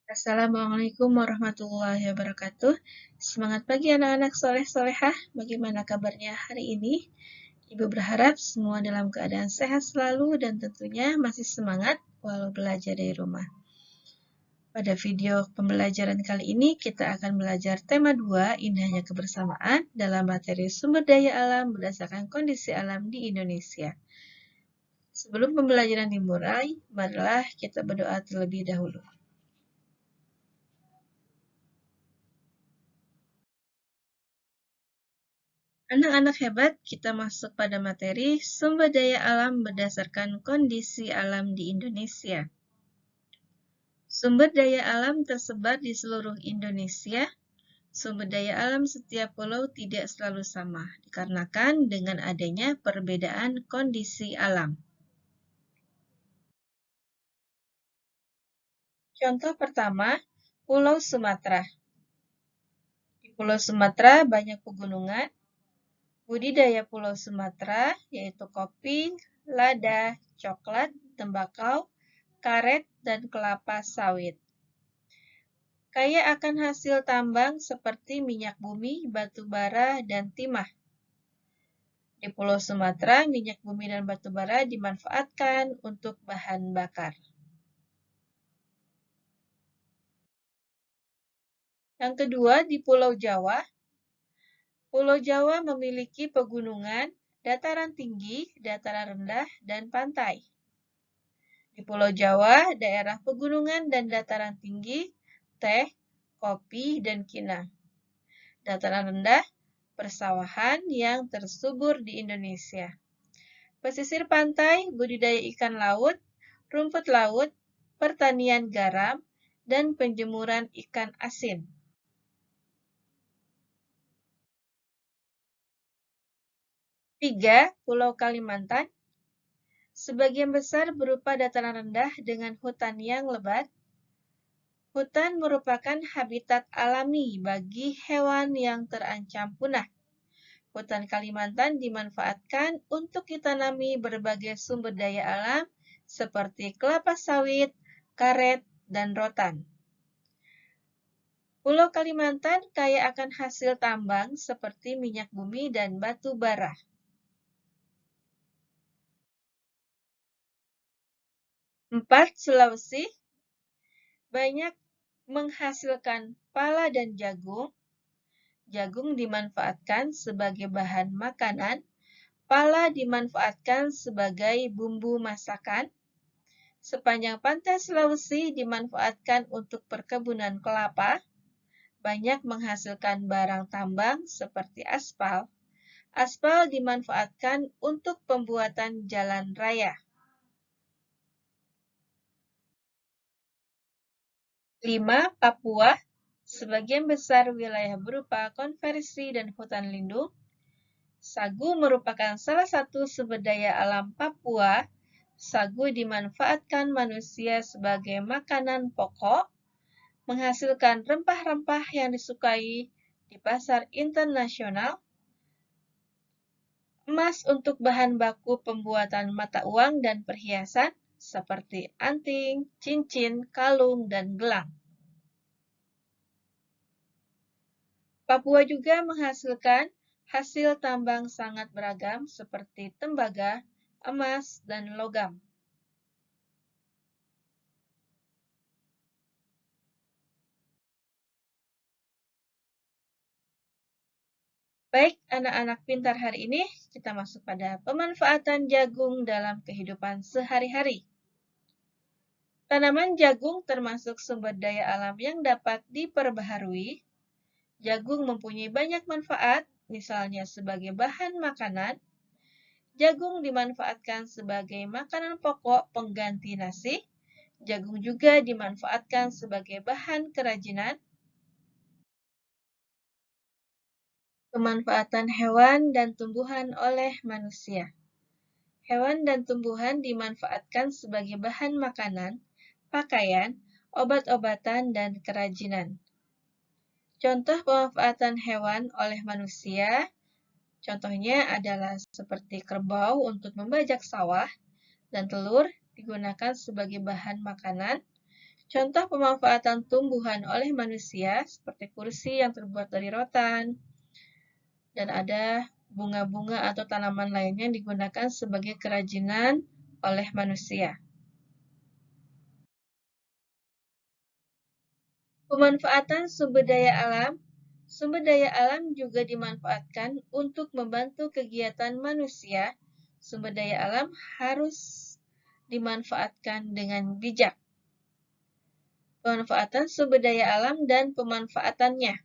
Assalamualaikum warahmatullahi wabarakatuh. Semangat pagi anak-anak soleh-solehah. Bagaimana kabarnya hari ini? Ibu berharap semua dalam keadaan sehat selalu dan tentunya masih semangat walau belajar dari rumah. Pada video pembelajaran kali ini kita akan belajar tema 2, indahnya kebersamaan dalam materi sumber daya alam berdasarkan kondisi alam di Indonesia. Sebelum pembelajaran dimulai, marilah kita berdoa terlebih dahulu. Anak-anak hebat, kita masuk pada materi sumber daya alam berdasarkan kondisi alam di Indonesia. Sumber daya alam tersebar di seluruh Indonesia. Sumber daya alam setiap pulau tidak selalu sama, dikarenakan dengan adanya perbedaan kondisi alam. Contoh pertama, Pulau Sumatera. Di Pulau Sumatera banyak pegunungan. Budidaya Pulau Sumatera yaitu kopi, lada, coklat, tembakau, karet, dan kelapa sawit. Kaya akan hasil tambang seperti minyak bumi, batu bara, dan timah. Di Pulau Sumatera, minyak bumi dan batu bara dimanfaatkan untuk bahan bakar. Yang kedua, di Pulau Jawa. Pulau Jawa memiliki pegunungan, dataran tinggi, dataran rendah, dan pantai. Di Pulau Jawa, daerah pegunungan dan dataran tinggi, teh, kopi, dan kina. Dataran rendah, persawahan yang tersubur di Indonesia. Pesisir pantai, budidaya ikan laut, rumput laut, pertanian garam, dan penjemuran ikan asin. Tiga, Pulau Kalimantan. Sebagian besar berupa dataran rendah dengan hutan yang lebat. Hutan merupakan habitat alami bagi hewan yang terancam punah. Hutan Kalimantan dimanfaatkan untuk ditanami berbagai sumber daya alam seperti kelapa sawit, karet, dan rotan. Pulau Kalimantan kaya akan hasil tambang seperti minyak bumi dan batu bara. 4, Sulawesi banyak menghasilkan pala dan jagung. Jagung dimanfaatkan sebagai bahan makanan. Pala dimanfaatkan sebagai bumbu masakan. Sepanjang pantai Sulawesi dimanfaatkan untuk perkebunan kelapa. Banyak menghasilkan barang tambang seperti aspal. Aspal dimanfaatkan untuk pembuatan jalan raya. 5, Papua. Sebagian besar wilayah berupa konversi dan hutan lindung. Sagu merupakan salah satu sumber daya alam Papua. Sagu dimanfaatkan manusia sebagai makanan pokok, menghasilkan rempah-rempah yang disukai di pasar internasional, emas untuk bahan baku pembuatan mata uang dan perhiasan, seperti anting, cincin, kalung, dan gelang. Papua juga menghasilkan hasil tambang sangat beragam seperti tembaga, emas, dan logam. Baik, anak-anak pintar hari ini, kita masuk pada pemanfaatan jagung dalam kehidupan sehari-hari. Tanaman jagung termasuk sumber daya alam yang dapat diperbaharui. Jagung mempunyai banyak manfaat, misalnya sebagai bahan makanan. Jagung dimanfaatkan sebagai makanan pokok pengganti nasi. Jagung juga dimanfaatkan sebagai bahan kerajinan. Pemanfaatan hewan dan tumbuhan oleh manusia. Hewan dan tumbuhan dimanfaatkan sebagai bahan makanan, pakaian, obat-obatan, dan kerajinan. Contoh pemanfaatan hewan oleh manusia, contohnya adalah seperti kerbau untuk membajak sawah, dan telur digunakan sebagai bahan makanan. Contoh pemanfaatan tumbuhan oleh manusia seperti kursi yang terbuat dari rotan, dan ada bunga-bunga atau tanaman lainnya yang digunakan sebagai kerajinan oleh manusia. Pemanfaatan sumber daya alam. Sumber daya alam juga dimanfaatkan untuk membantu kegiatan manusia. Sumber daya alam harus dimanfaatkan dengan bijak. Pemanfaatan sumber daya alam dan pemanfaatannya.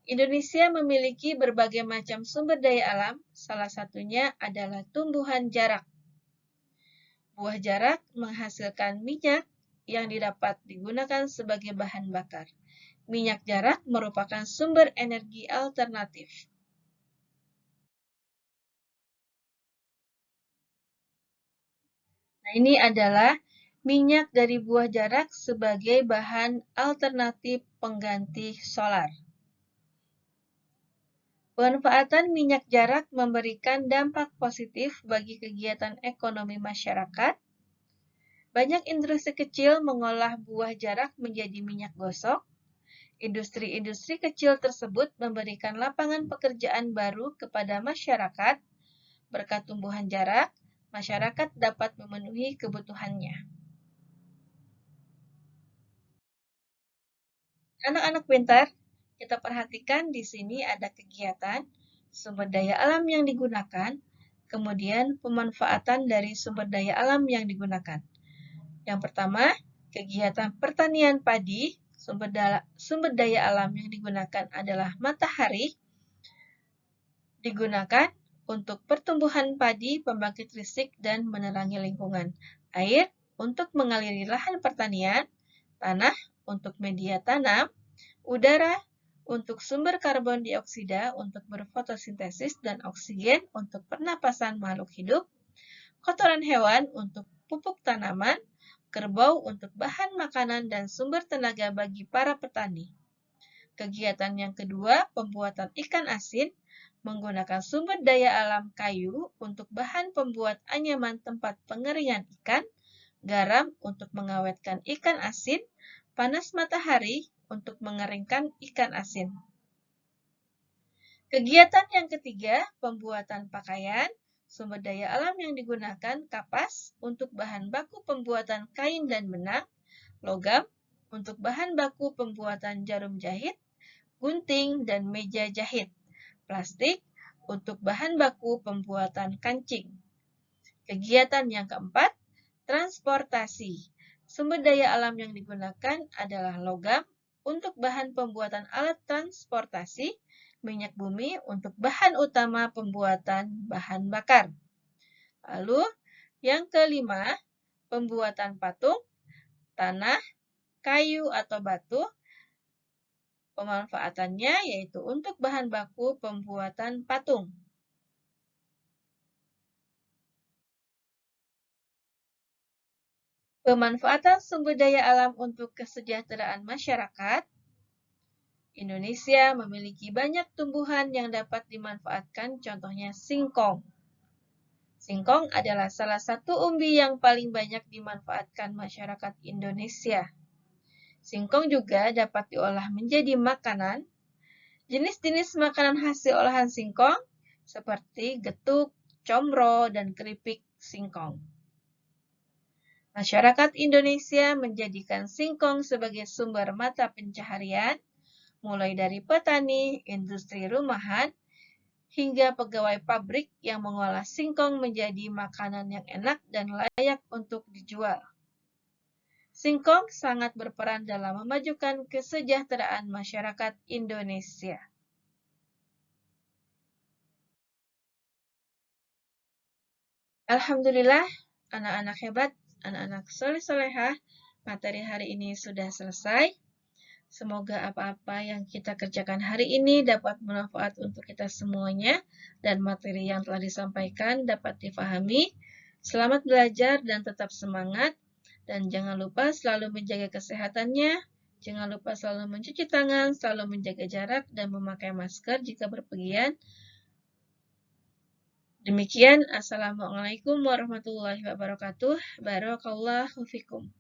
Indonesia memiliki berbagai macam sumber daya alam, salah satunya adalah tumbuhan jarak. Buah jarak menghasilkan minyak yang dapat digunakan sebagai bahan bakar. Minyak jarak merupakan sumber energi alternatif. Nah, ini adalah minyak dari buah jarak sebagai bahan alternatif pengganti solar. Pemanfaatan minyak jarak memberikan dampak positif bagi kegiatan ekonomi masyarakat. Banyak industri kecil mengolah buah jarak menjadi minyak gosok. Industri-industri kecil tersebut memberikan lapangan pekerjaan baru kepada masyarakat. Berkat tumbuhan jarak, masyarakat dapat memenuhi kebutuhannya. Anak-anak pintar, kita perhatikan di sini ada kegiatan, sumber daya alam yang digunakan, kemudian pemanfaatan dari sumber daya alam yang digunakan. Yang pertama, kegiatan pertanian padi, sumber daya alam yang digunakan adalah matahari, digunakan untuk pertumbuhan padi, pembangkit listrik, dan menerangi lingkungan. Air untuk mengaliri lahan pertanian, tanah untuk media tanam, udara untuk sumber karbon dioksida untuk berfotosintesis dan oksigen untuk pernapasan makhluk hidup, kotoran hewan untuk pupuk tanaman, kerbau untuk bahan makanan dan sumber tenaga bagi para petani. Kegiatan yang kedua, pembuatan ikan asin, menggunakan sumber daya alam kayu untuk bahan pembuat anyaman tempat pengeringan ikan, garam untuk mengawetkan ikan asin, panas matahari untuk mengeringkan ikan asin. Kegiatan yang ketiga, pembuatan pakaian, sumber daya alam yang digunakan kapas untuk bahan baku pembuatan kain dan benang, logam untuk bahan baku pembuatan jarum jahit, gunting dan meja jahit, plastik untuk bahan baku pembuatan kancing. Kegiatan yang keempat, transportasi. Sumber daya alam yang digunakan adalah logam untuk bahan pembuatan alat transportasi, minyak bumi untuk bahan utama pembuatan bahan bakar. Lalu, yang kelima, pembuatan patung, tanah, kayu atau batu. Pemanfaatannya yaitu untuk bahan baku pembuatan patung. Pemanfaatan sumber daya alam untuk kesejahteraan masyarakat. Indonesia memiliki banyak tumbuhan yang dapat dimanfaatkan, contohnya singkong. Singkong adalah salah satu umbi yang paling banyak dimanfaatkan masyarakat Indonesia. Singkong juga dapat diolah menjadi makanan. Jenis-jenis makanan hasil olahan singkong seperti getuk, comro, dan keripik singkong. Masyarakat Indonesia menjadikan singkong sebagai sumber mata pencaharian, mulai dari petani, industri rumahan, hingga pegawai pabrik yang mengolah singkong menjadi makanan yang enak dan layak untuk dijual. Singkong sangat berperan dalam memajukan kesejahteraan masyarakat Indonesia. Alhamdulillah, anak-anak hebat, anak-anak soleh-solehah, materi hari ini sudah selesai. Semoga apa-apa yang kita kerjakan hari ini dapat bermanfaat untuk kita semuanya dan materi yang telah disampaikan dapat difahami. Selamat belajar dan tetap semangat. Dan jangan lupa selalu menjaga kesehatannya. Jangan lupa selalu mencuci tangan, selalu menjaga jarak, dan memakai masker jika berpergian. Demikian, Assalamualaikum warahmatullahi wabarakatuh. Barakallahu fikum.